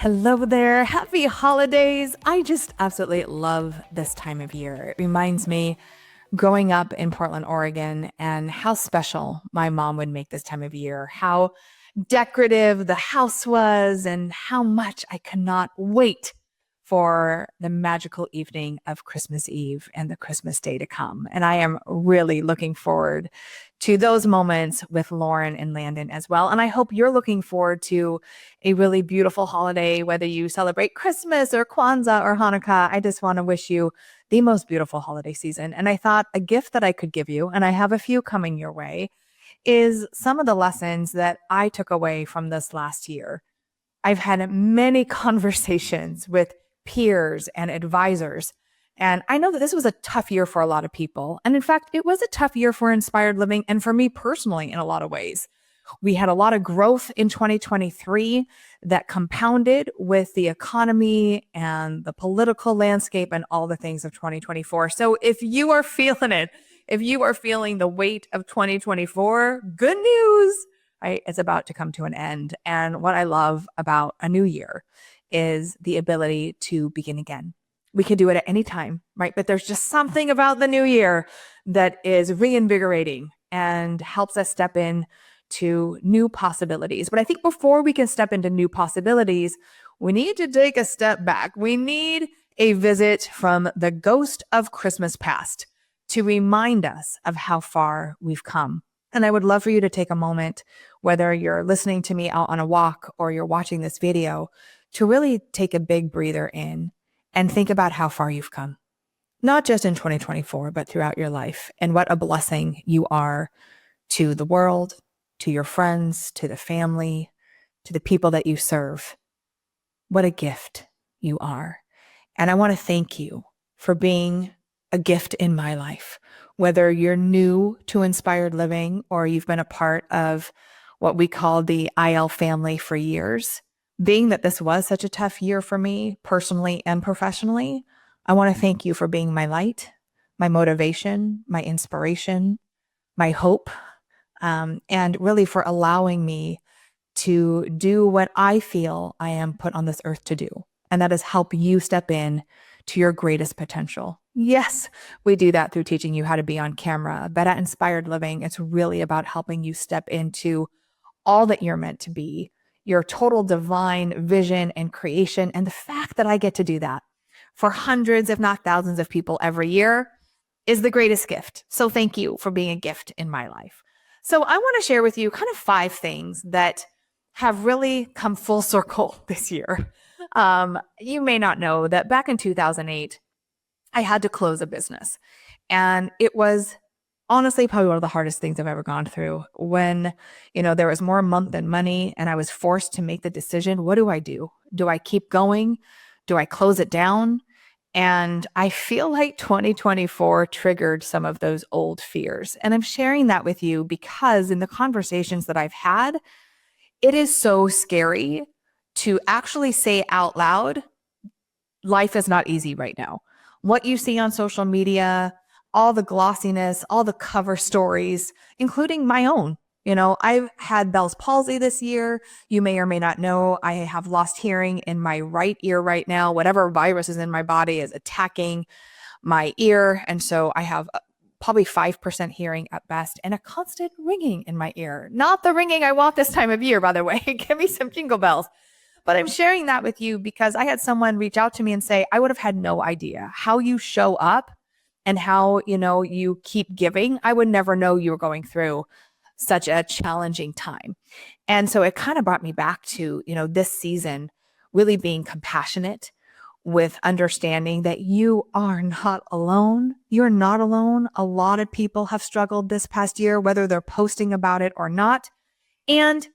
Hello there. Happy holidays. I just absolutely love this time of year. It reminds me growing up in Portland, Oregon, and how special my mom would make this time of year, how decorative the house was, and how much I cannot wait for the magical evening of Christmas Eve and the Christmas day to come. And I am really looking forward to those moments with Lauren and Landon as well. And I hope you're looking forward to a really beautiful holiday, whether you celebrate Christmas or Kwanzaa or Hanukkah. I just want to wish you the most beautiful holiday season. And I thought a gift that I could give you, and I have a few coming your way, is some of the lessons that I took away from this last year. I've had many conversations with peers and advisors, and I know that this was a tough year for a lot of people. And in fact, it was a tough year for Inspired Living and for me personally in a lot of ways. We had a lot of growth in 2023 that compounded with the economy and the political landscape and all the things of 2024. So if you are feeling it, if you are feeling the weight of 2024, good news, right? It's about to come to an end. And what I love about a new year is the ability to begin again. We can do it at any time, right? But there's just something about the new year that is reinvigorating and helps us step in to new possibilities. But I think before we can step into new possibilities, we need to take a step back. We need a visit from the ghost of Christmas past to remind us of how far we've come. And I would love for you to take a moment, whether you're listening to me out on a walk or you're watching this video, to really take a big breather in and think about how far you've come. Not just in 2024, but throughout your life, and what a blessing you are to the world, to your friends, to the family, to the people that you serve. What a gift you are. And I want to thank you for being a gift in my life. Whether you're new to Inspired Living or you've been a part of what we call the IL family for years, being that this was such a tough year for me personally and professionally, I want to thank you for being my light, my motivation, my inspiration, my hope, and really for allowing me to do what I feel I am put on this earth to do. And that is help you step in to your greatest potential. Yes, we do that through teaching you how to be on camera, but at Inspired Living, it's really about helping you step into all that you're meant to be, your total divine vision and creation. And the fact that I get to do that for hundreds, if not thousands of people every year is the greatest gift. So thank you for being a gift in my life. So I want to share with you kind of 5 things that have really come full circle this year. You may not know that back in 2008, I had to close a business. And it was honestly probably one of the hardest things I've ever gone through when, there was more month than money and I was forced to make the decision. What do I do? Do I keep going? Do I close it down? And I feel like 2024 triggered some of those old fears. And I'm sharing that with you because in the conversations that I've had, it is so scary to actually say out loud, life is not easy right now. What you see on social media, all the glossiness, all the cover stories, including my own. I've had Bell's palsy this year. You may or may not know I have lost hearing in my right ear right now. Whatever virus is in my body is attacking my ear. And so I have probably 5% hearing at best and a constant ringing in my ear. Not the ringing I want this time of year, by the way. Give me some jingle bells. But I'm sharing that with you because I had someone reach out to me and say, I would have had no idea how you show up and how, you keep giving. I would never know you were going through such a challenging time. And so it kind of brought me back to, this season really being compassionate with understanding that you are not alone. You're not alone. A lot of people have struggled this past year, whether they're posting about it or not. And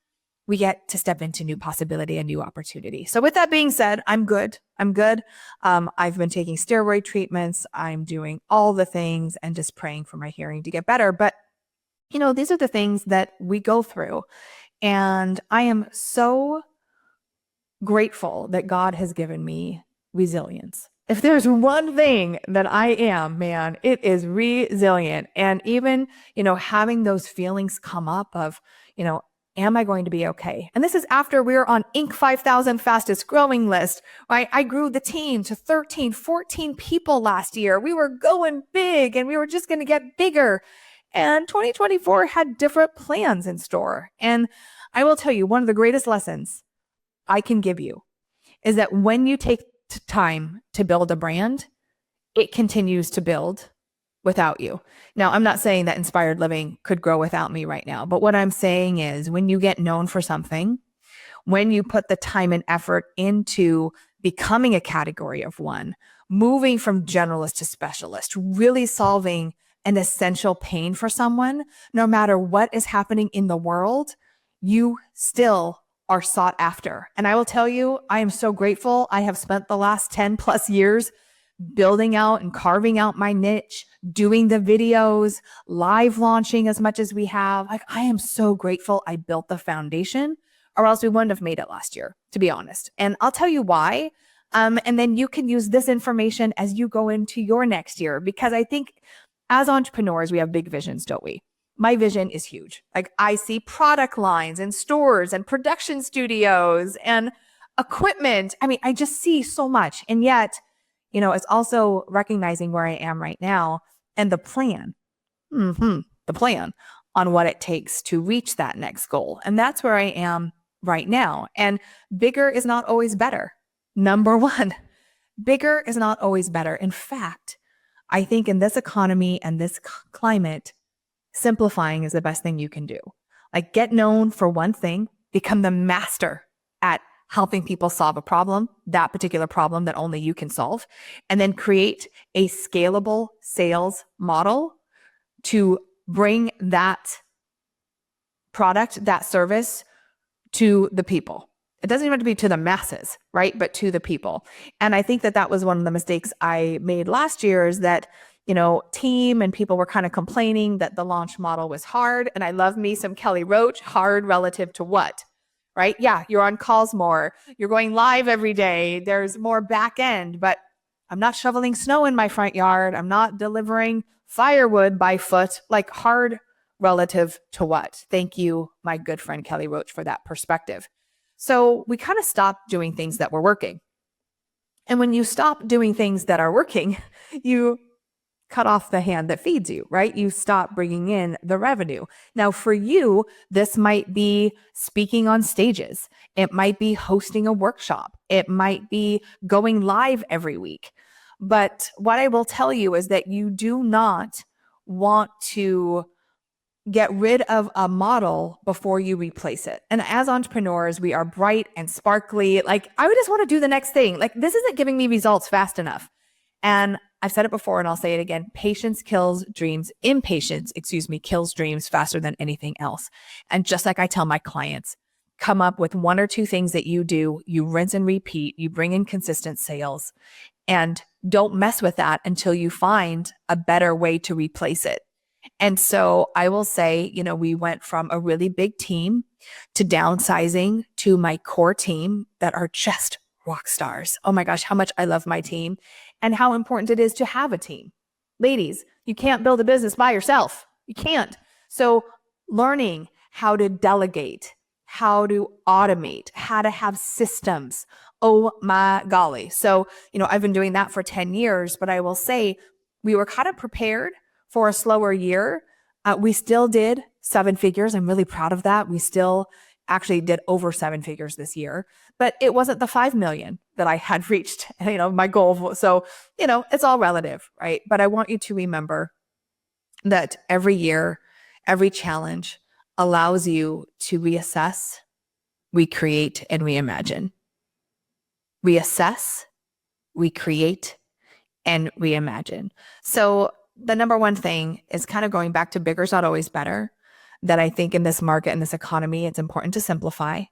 we get to step into new possibility and new opportunity. So with that being said, I'm good. I've been taking steroid treatments. I'm doing all the things and just praying for my hearing to get better. But, these are the things that we go through. And I am so grateful that God has given me resilience. If there's one thing that I am, man, it is resilient. And even, having those feelings come up of, am I going to be okay? And this is after we were on Inc. 5,000 fastest growing list, right? I grew the team to 13, 14 people last year. We were going big and we were just going to get bigger. And 2024 had different plans in store. And I will tell you, one of the greatest lessons I can give you is that when you take time to build a brand, it continues to build without you. Now, I'm not saying that Inspired Living could grow without me right now, but what I'm saying is when you get known for something, when you put the time and effort into becoming a category of one, moving from generalist to specialist, really solving an essential pain for someone, no matter what is happening in the world, you still are sought after. And I will tell you, I am so grateful. I have spent the last 10 plus years building out and carving out my niche, doing the videos, live launching as much as we have. Like, I am so grateful I built the foundation, or else we wouldn't have made it last year, to be honest. And I'll tell you why. And then you can use this information as you go into your next year, because I think as entrepreneurs, we have big visions, don't we? My vision is huge. Like, I see product lines and stores and production studios and equipment. I mean, I just see so much. And yet, it's also recognizing where I am right now and the plan, the plan on what it takes to reach that next goal. And that's where I am right now. And bigger is not always better. Number one, bigger is not always better. In fact, I think in this economy and this climate, simplifying is the best thing you can do. Like, get known for one thing, become the master at helping people solve a problem, that particular problem that only you can solve, and then create a scalable sales model to bring that product, that service to the people. It doesn't even have to be to the masses, right? But to the people. And I think that that was one of the mistakes I made last year, is that, team and people were kind of complaining that the launch model was hard. And I love me some Kelly Roach. Hard relative to what? Right? Yeah, you're on calls more. You're going live every day. There's more back end, but I'm not shoveling snow in my front yard. I'm not delivering firewood by foot. Like, hard relative to what? Thank you, my good friend Kelly Roach, for that perspective. So we kind of stopped doing things that were working. And when you stop doing things that are working, you cut off the hand that feeds you, right? You stop bringing in the revenue. Now, for you, this might be speaking on stages. It might be hosting a workshop. It might be going live every week. But what I will tell you is that you do not want to get rid of a model before you replace it. And as entrepreneurs, we are bright and sparkly. Like, I would just want to do the next thing. Like, this isn't giving me results fast enough. And I've said it before and I'll say it again. Patience kills dreams. Impatience, kills dreams faster than anything else. And just like I tell my clients, come up with one or two things that you do, you rinse and repeat, you bring in consistent sales, and don't mess with that until you find a better way to replace it. And so I will say, we went from a really big team to downsizing to my core team that are just rock stars. Oh my gosh, how much I love my team and how important it is to have a team. Ladies, you can't build a business by yourself. You can't. So learning how to delegate, how to automate, how to have systems. Oh my golly. So, I've been doing that for 10 years, but I will say we were kind of prepared for a slower year. We still did 7 figures. I'm really proud of that. We still actually did over 7 figures this year, but it wasn't the 5 million that I had reached, my goal. So, it's all relative, right? But I want you to remember that every year, every challenge allows you to reassess, recreate, and reimagine. Reassess, recreate, and reimagine. So the number one thing is kind of going back to bigger's not always better. That I think in this market, in this economy, it's important to simplify.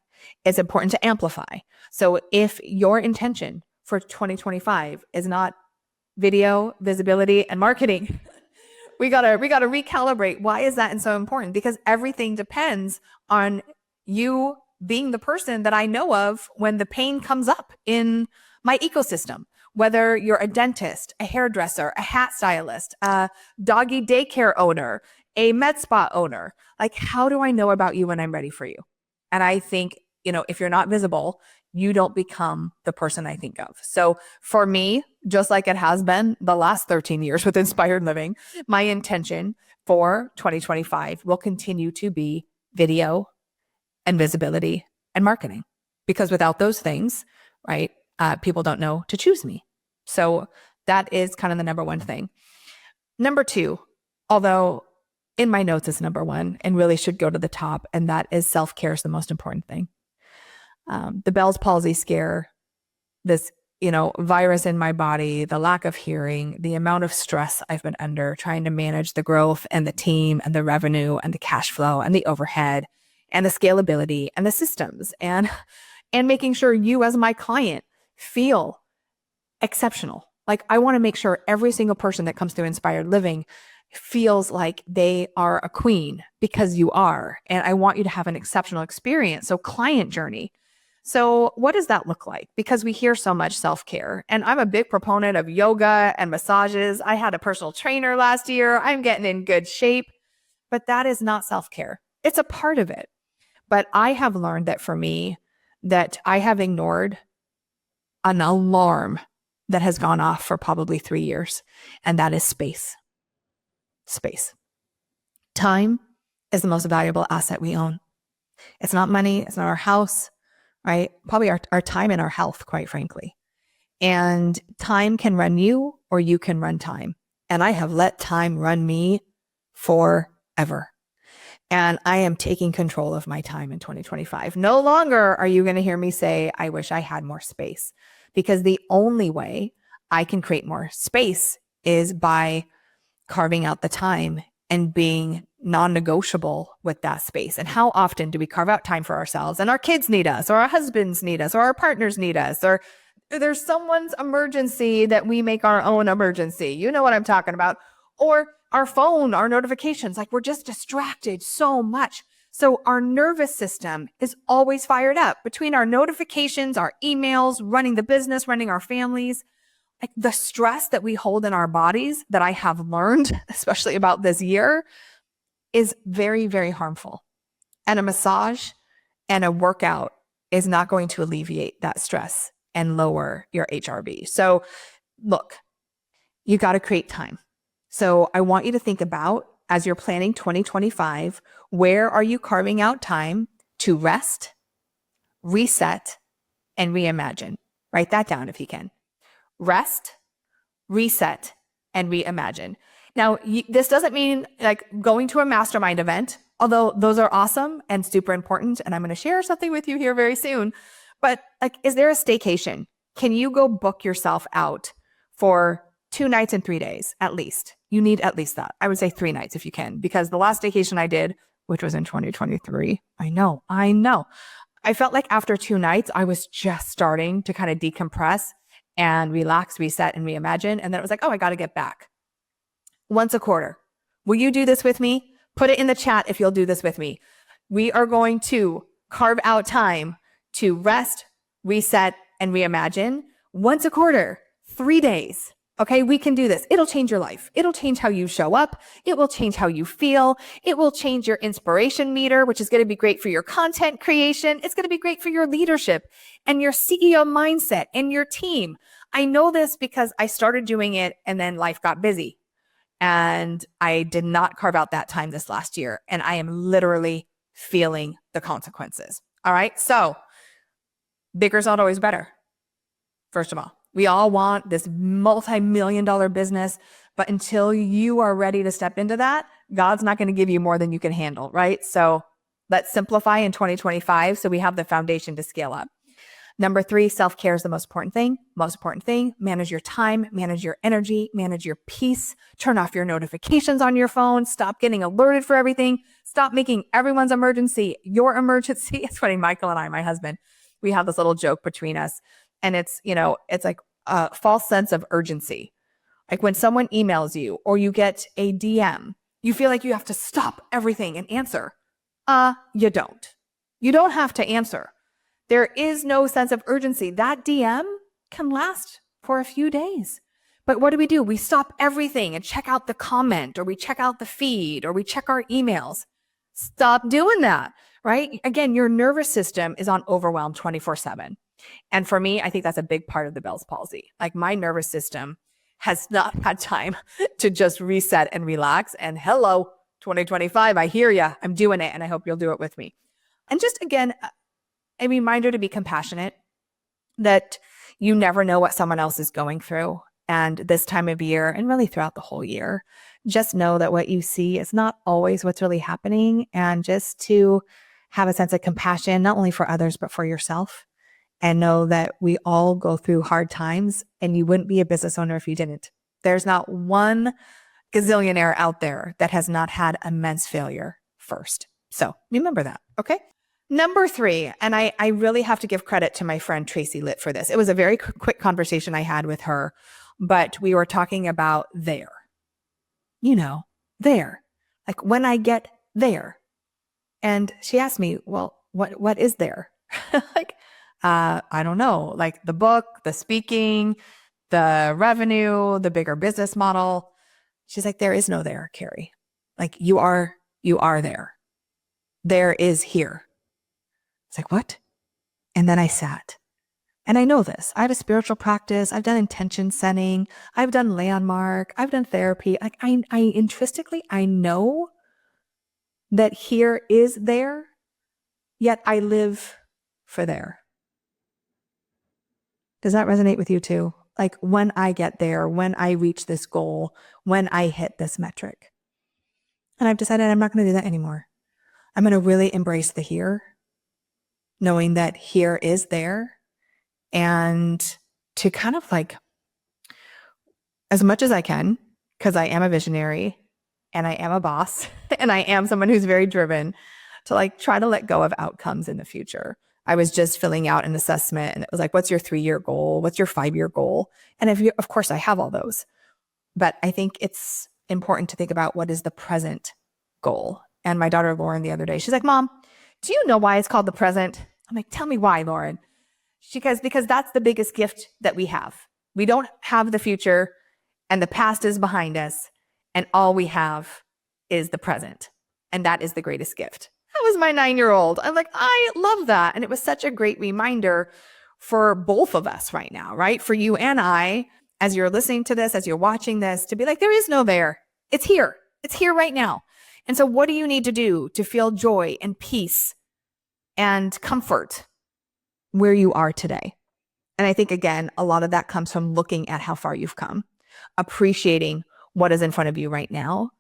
It's important to amplify. So if your intention for 2025 is not video, visibility, and marketing, we gotta recalibrate. Why is that so important? Because everything depends on you being the person that I know of when the pain comes up in my ecosystem. Whether you're a dentist, a hairdresser, a hat stylist, a doggy daycare owner, a med spa owner, like, how do I know about you when I'm ready for you? And I think, if you're not visible, you don't become the person I think of. So for me, just like it has been the last 13 years with Inspired Living, my intention for 2025 will continue to be video and visibility and marketing. Because without those things, right, people don't know to choose me. So that is kind of the number one thing. Number two, although in my notes it's number one and really should go to the top, and that is self-care is the most important thing. The Bell's palsy scare, this, virus in my body, the lack of hearing, the amount of stress I've been under trying to manage the growth and the team and the revenue and the cash flow and the overhead and the scalability and the systems and making sure you as my client feel exceptional. Like, I want to make sure every single person that comes through Inspired Living feels like they are a queen, because you are. And I want you to have an exceptional experience. So client journey. So what does that look like? Because we hear so much self-care, and I'm a big proponent of yoga and massages. I had a personal trainer last year. I'm getting in good shape, but that is not self-care. It's a part of it. But I have learned that for me, that I have ignored an alarm that has gone off for probably 3 years, and that is space. Space. Time is the most valuable asset we own. It's not money. It's not our house, right? Probably our time and our health, quite frankly. And time can run you, or you can run time. And I have let time run me forever. And I am taking control of my time in 2025. No longer are you going to hear me say, I wish I had more space, because the only way I can create more space is by carving out the time and being non-negotiable with that space. And how often do we carve out time for ourselves, and our kids need us, or our husbands need us, or our partners need us, or there's someone's emergency that we make our own emergency. You know what I'm talking about. Or our phone, our notifications, like we're just distracted so much. So our nervous system is always fired up between our notifications, our emails, running the business, running our families. Like the stress that we hold in our bodies, that I have learned, especially about this year, is very, very harmful. And a massage and a workout is not going to alleviate that stress and lower your HRV. So look, you got to create time. So I want you to think about, as you're planning 2025, where are you carving out time to rest, reset, and reimagine? Write that down if you can. Rest, reset, and reimagine. Now, this doesn't mean like going to a mastermind event, although those are awesome and super important. And I'm going to share something with you here very soon. But like, is there a staycation? Can you go book yourself out for 2 nights and 3 days at least? You need at least that. I would say 3 nights if you can, because the last vacation I did, which was in 2023, I know. I felt like after 2 nights, I was just starting to kind of decompress and relax, reset, and reimagine. And then it was like, oh, I got to get back. Once a quarter. Will you do this with me? Put it in the chat if you'll do this with me. We are going to carve out time to rest, reset, and reimagine once a quarter, 3 days. Okay, we can do this. It'll change your life. It'll change how you show up. It will change how you feel. It will change your inspiration meter, which is going to be great for your content creation. It's going to be great for your leadership and your CEO mindset and your team. I know this because I started doing it and then life got busy. And I did not carve out that time this last year. And I am literally feeling the consequences. All right. So bigger's not always better. First of all, we all want this multi-million-dollar business, but until you are ready to step into that, God's not going to give you more than you can handle, right? So let's simplify in 2025 so we have the foundation to scale up. Number 3, self-care is the most important thing. Most important thing, manage your time, manage your energy, manage your peace, turn off your notifications on your phone, stop getting alerted for everything, stop making everyone's emergency your emergency. It's funny, Michael and I, my husband, we have this little joke between us. And it's, it's like a false sense of urgency. Like when someone emails you or you get a DM, you feel like you have to stop everything and answer. You don't. You don't have to answer. There is no sense of urgency. That DM can last for a few days. But what do? We stop everything and check out the comment, or we check out the feed, or we check our emails. Stop doing that, right? Again, your nervous system is on overwhelm 24/7. And for me, I think that's a big part of the Bell's palsy. Like my nervous system has not had time to just reset and relax. And hello, 2025, I hear you. I'm doing it. And I hope you'll do it with me. And just again, a reminder to be compassionate, that you never know what someone else is going through. And this time of year, and really throughout the whole year, just know that what you see is not always what's really happening. And just to have a sense of compassion, not only for others, but for yourself. And know that we all go through hard times, and you wouldn't be a business owner if you didn't. There's not one gazillionaire out there that has not had immense failure first. So remember that. Okay. Number 3, and I really have to give credit to my friend Tracy Litt for this. It was a very quick conversation I had with her, but we were talking about there. There. Like when I get there. And she asked me, well, what is there? Like, I don't know, like the book, the speaking, the revenue, the bigger business model. She's like, there is no there, Keri. Like you are there. There is here. It's like, what? And then I sat. And I know this. I have a spiritual practice. I've done intention setting. I've done landmark. I've done therapy. Like I intrinsically, I know that here is there, yet I live for there. Does that resonate with you too? Like when I get there, when I reach this goal, when I hit this metric. And I've decided I'm not going to do that anymore. I'm going to really embrace the here, knowing that here is there, and to kind of like, as much as I can, because I am a visionary and I am a boss and I am someone who's very driven, to like try to let go of outcomes in the future. I was just filling out an assessment and it was like, what's your 3-year goal? What's your 5-year goal? And of course I have all those, but I think it's important to think about what is the present goal. And my daughter, Lauren, the other day, she's like, Mom, do you know why it's called the present? I'm like, tell me why, Lauren. She goes, because that's the biggest gift that we have. We don't have the future, and the past is behind us, and all we have is the present. And that is the greatest gift. That was my 9-year-old. I'm like, I love that. And it was such a great reminder for both of us right now, right? For you and I, as you're listening to this, as you're watching this, to be like, there is no there. It's here. It's here right now. And so what do you need to do to feel joy and peace and comfort where you are today? And I think, again, a lot of that comes from looking at how far you've come, appreciating what is in front of you right now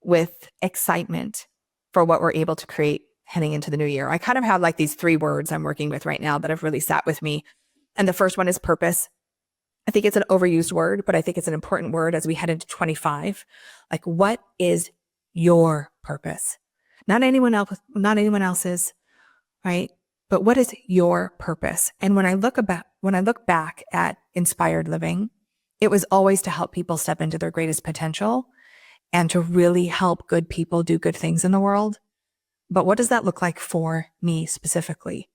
with excitement for what we're able to create heading into the new year. I kind of have like these 3 words I'm working with right now that have really sat with me. And the first one is purpose. I think it's an overused word, but I think it's an important word as we head into 25. Like, what is your purpose? Not anyone else's, right? But what is your purpose? And when I look back at Inspired Living, it was always to help people step into their greatest potential and to really help good people do good things in the world. But what does that look like for me specifically?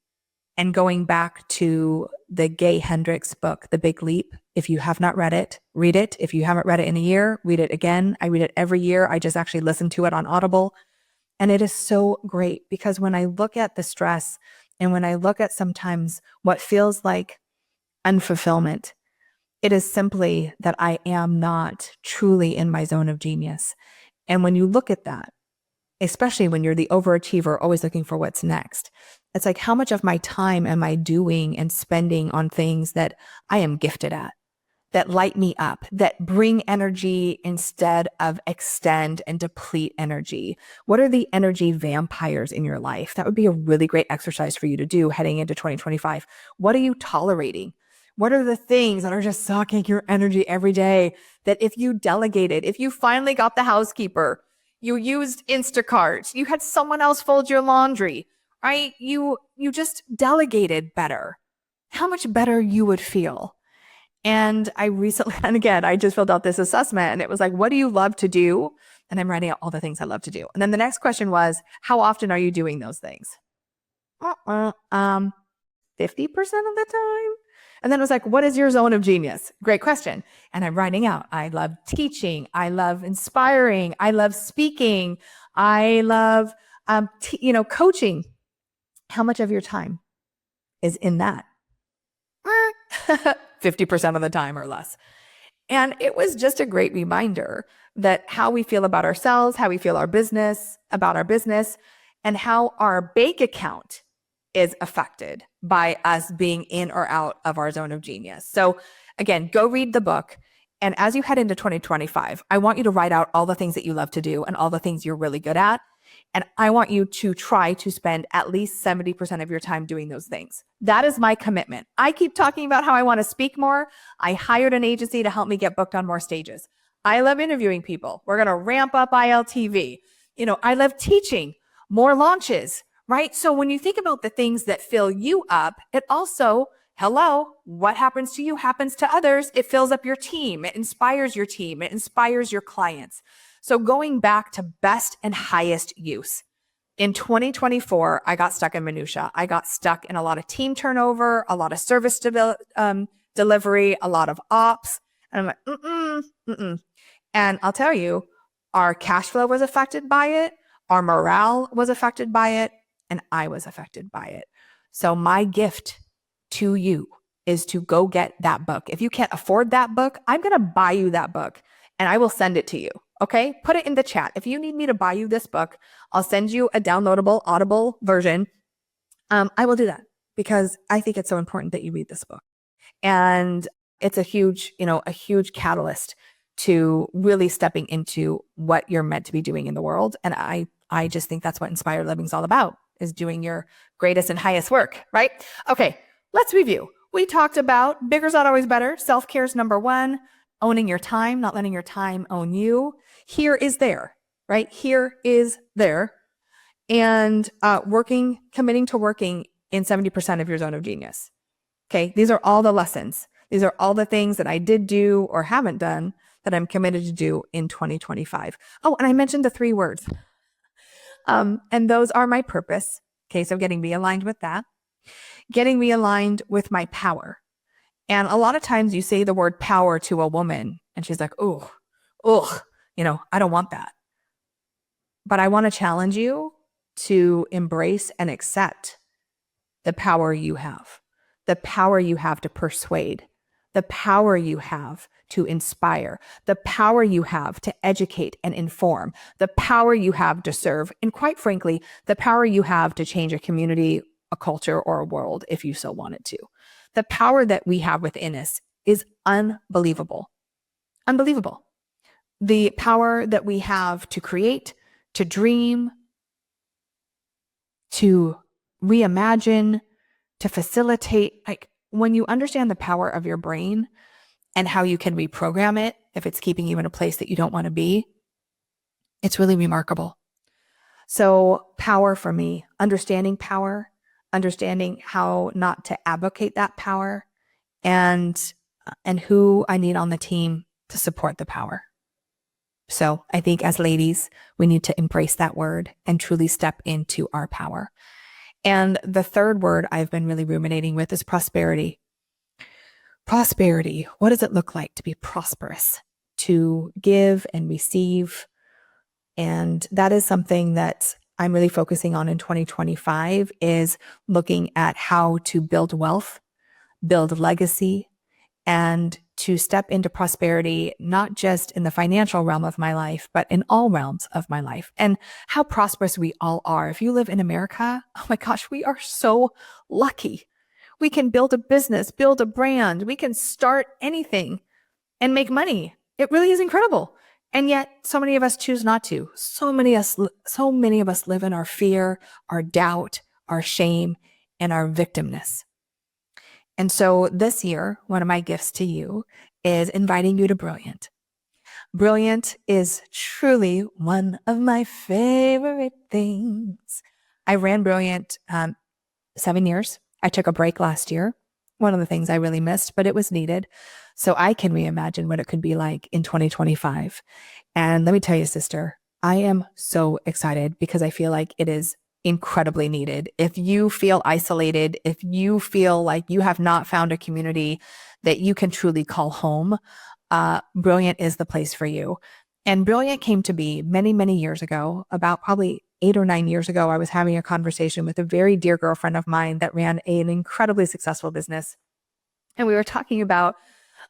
And going back to the Gay Hendricks book, The Big Leap, if you have not read it, read it. If you haven't read it in a year, read it again. I read it every year. I just actually listen to it on Audible. And it is so great because when I look at the stress and when I look at sometimes what feels like unfulfillment, it is simply that I am not truly in my zone of genius. And when you look at that, especially when you're the overachiever, always looking for what's next, it's like, how much of my time am I doing and spending on things that I am gifted at, that light me up, that bring energy instead of extend and deplete energy? What are the energy vampires in your life? That would be a really great exercise for you to do heading into 2025. What are you tolerating? What are the things that are just sucking your energy every day that if you delegated, if you finally got the housekeeper, you used Instacart, you had someone else fold your laundry, right? You just delegated better, how much better you would feel. And I just filled out this assessment and it was like, what do you love to do? And I'm writing out all the things I love to do. And then the next question was, how often are you doing those things? 50% of the time. And then it was like, what is your zone of genius? Great question. And I'm writing out, I love teaching. I love inspiring. I love speaking. I love, coaching. How much of your time is in that? 50% of the time or less. And it was just a great reminder that how we feel about ourselves, how we feel about our business, and how our bank account is affected by us being in or out of our zone of genius. So again, go read the book. And as you head into 2025, I want you to write out all the things that you love to do and all the things you're really good at. And I want you to try to spend at least 70% of your time doing those things. That is my commitment. I keep talking about how I want to speak more. I hired an agency to help me get booked on more stages. I love interviewing people. We're going to ramp up ILTV. I love teaching more launches, right? So when you think about the things that fill you up, it also, what happens to you happens to others. It fills up your team. It inspires your team. It inspires your clients. So going back to best and highest use. In 2024, I got stuck in minutia. I got stuck in a lot of team turnover, a lot of service delivery, a lot of ops. And I'm like, And I'll tell you, our cash flow was affected by it. Our morale was affected by it. And I was affected by it. So my gift to you is to go get that book. If you can't afford that book, I'm going to buy you that book and I will send it to you. Okay, put it in the chat. If you need me to buy you this book, I'll send you a downloadable Audible version. I will do that because I think it's so important that you read this book. And it's a huge catalyst to really stepping into what you're meant to be doing in the world. And I just think that's what Inspired Living is all about, is doing your greatest and highest work, right? Okay, let's review. We talked about bigger's not always better. Self-care is number one. Owning your time, not letting your time own you. Here is there, right? Here is there. And committing to working in 70% of your zone of genius. Okay, these are all the lessons. These are all the things that I did do or haven't done that I'm committed to do in 2025. Oh, and I mentioned the 3 words. And those are my purpose. Okay, so getting realigned with that. Getting realigned with my power. And a lot of times you say the word power to a woman and she's like, I don't want that. But I want to challenge you to embrace and accept the power you have, the power you have to persuade, the power you have to inspire, the power you have to educate and inform, the power you have to serve, and quite frankly, the power you have to change a community, a culture, or a world if you so wanted to. The power that we have within us is unbelievable. Unbelievable. The power that we have to create, to dream, to reimagine, to facilitate. Like when you understand the power of your brain and how you can reprogram it if it's keeping you in a place that you don't want to be, it's really remarkable. So power for me, understanding power, understanding how not to advocate that power, and who I need on the team to support the power. So I think as ladies, we need to embrace that word and truly step into our power. And the 3rd word I've been really ruminating with is prosperity. Prosperity. What does it look like to be prosperous, to give and receive? And that is something that I'm really focusing on in 2025, is looking at how to build wealth, build legacy, and to step into prosperity, not just in the financial realm of my life, but in all realms of my life. And how prosperous we all are. If you live in America, oh my gosh, we are so lucky. We can build a business, build a brand. We can start anything and make money. It really is incredible. And yet so many of us choose not to. So many of us live in our fear, our doubt, our shame, and our victimness. And so this year, one of my gifts to you is inviting you to Brilliant. Brilliant is truly one of my favorite things. I ran Brilliant 7 years. I took a break last year. One of the things I really missed, but it was needed. So I can reimagine what it could be like in 2025. And let me tell you, sister, I am so excited because I feel like it is incredibly needed. If you feel isolated, if you feel like you have not found a community that you can truly call home, Brilliant is the place for you. And Brilliant came to be many, many years ago, about probably 8 or 9 years ago, I was having a conversation with a very dear girlfriend of mine that ran an incredibly successful business. And we were talking about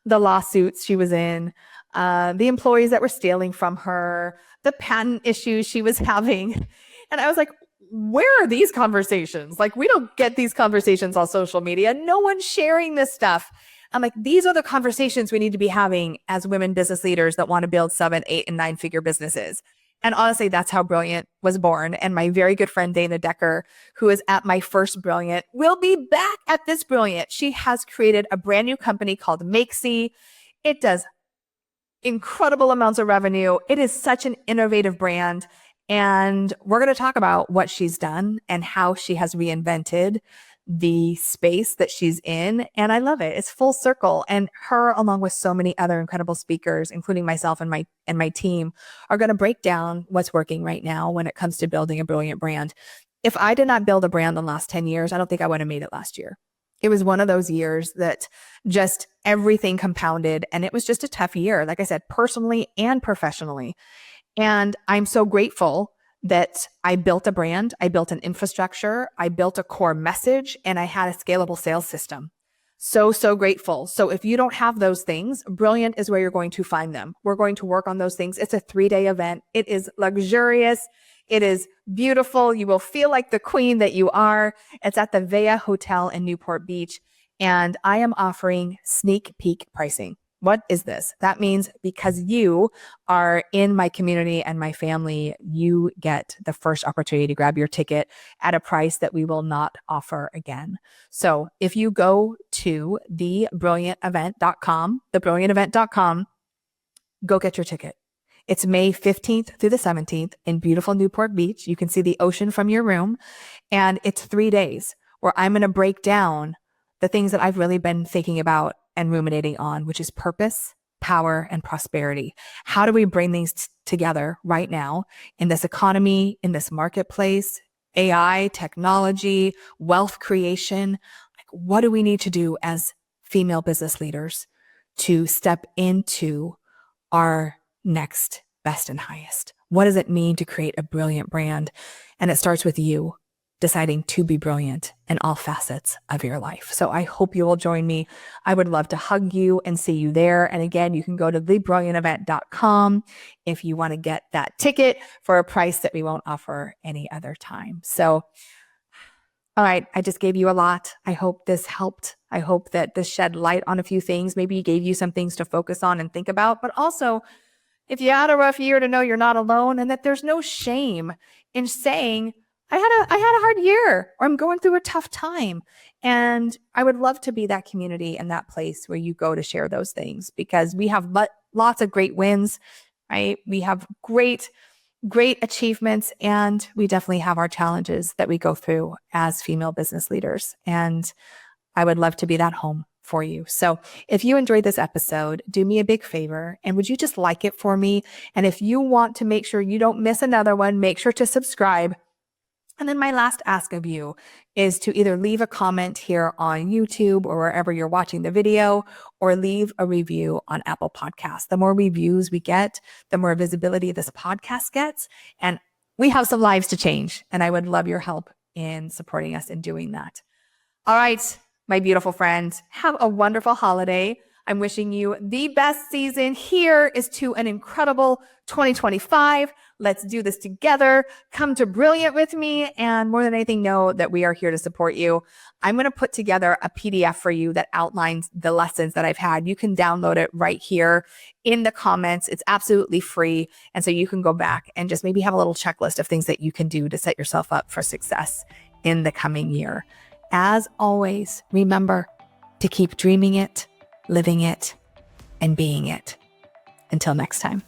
the lawsuits she was in, the employees that were stealing from her, the patent issues she was having. And I was like, where are these conversations? Like, we don't get these conversations on social media. No one's sharing this stuff. I'm like, these are the conversations we need to be having as women business leaders that want to build 7, 8, and 9-figure businesses. And honestly, that's how Brilliant was born. And my very good friend, Dana Decker, who is at my first Brilliant, will be back at this Brilliant. She has created a brand new company called Makesy. It does incredible amounts of revenue. It is such an innovative brand. And we're going to talk about what she's done and how she has reinvented the space that she's in. And I love it. It's full circle. And her, along with so many other incredible speakers, including myself and my team, are going to break down what's working right now when it comes to building a brilliant brand. If I did not build a brand in the last 10 years, I don't think I would have made it last year. It was one of those years that just everything compounded, and it was just a tough year, like I said, personally and professionally. And I'm so grateful that I built a brand, I built an infrastructure, I built a core message, and I had a scalable sales system. So grateful. So if you don't have those things, Brilliant is where you're going to find them. We're going to work on those things. It's a 3-day event. It is luxurious. It is beautiful. You will feel like the queen that you are. It's at the Vea Hotel in Newport Beach. And I am offering sneak peek pricing. What is this? That means because you are in my community and my family, you get the first opportunity to grab your ticket at a price that we will not offer again. So if you go to thebrilliantevent.com, go get your ticket. It's May 15th through the 17th in beautiful Newport Beach. You can see the ocean from your room. And it's 3 days where I'm going to break down the things that I've really been thinking about and ruminating on, which is purpose, power, and prosperity. How do we bring these together right now in this economy, in this marketplace, AI, technology, wealth creation? Like, what do we need to do as female business leaders to step into our next best and highest? What does it mean to create a brilliant brand? And it starts with you deciding to be brilliant in all facets of your life. So I hope you will join me. I would love to hug you and see you there. And again, you can go to thebrilliantevent.com if you want to get that ticket for a price that we won't offer any other time. So, all right, I just gave you a lot. I hope this helped. I hope that this shed light on a few things. Maybe gave you some things to focus on and think about, but also if you had a rough year, to know you're not alone and that there's no shame in saying, I had a hard year, or I'm going through a tough time. And I would love to be that community and that place where you go to share those things, because we have lots of great wins, right? We have great achievements, and we definitely have our challenges that we go through as female business leaders. And I would love to be that home for you. So if you enjoyed this episode, do me a big favor, and would you just like it for me? And if you want to make sure you don't miss another one, make sure to subscribe. And then my last ask of you is to either leave a comment here on YouTube or wherever you're watching the video, or leave a review on Apple Podcasts. The more reviews we get, the more visibility this podcast gets. And we have some lives to change. And I would love your help in supporting us in doing that. All right, my beautiful friends, have a wonderful holiday. I'm wishing you the best season. Here is to an incredible 2025. Let's do this together. Come to Brilliant with me. And more than anything, know that we are here to support you. I'm going to put together a PDF for you that outlines the lessons that I've had. You can download it right here in the comments. It's absolutely free. And so you can go back and just maybe have a little checklist of things that you can do to set yourself up for success in the coming year. As always, remember to keep dreaming it, living it, and being it. Until next time.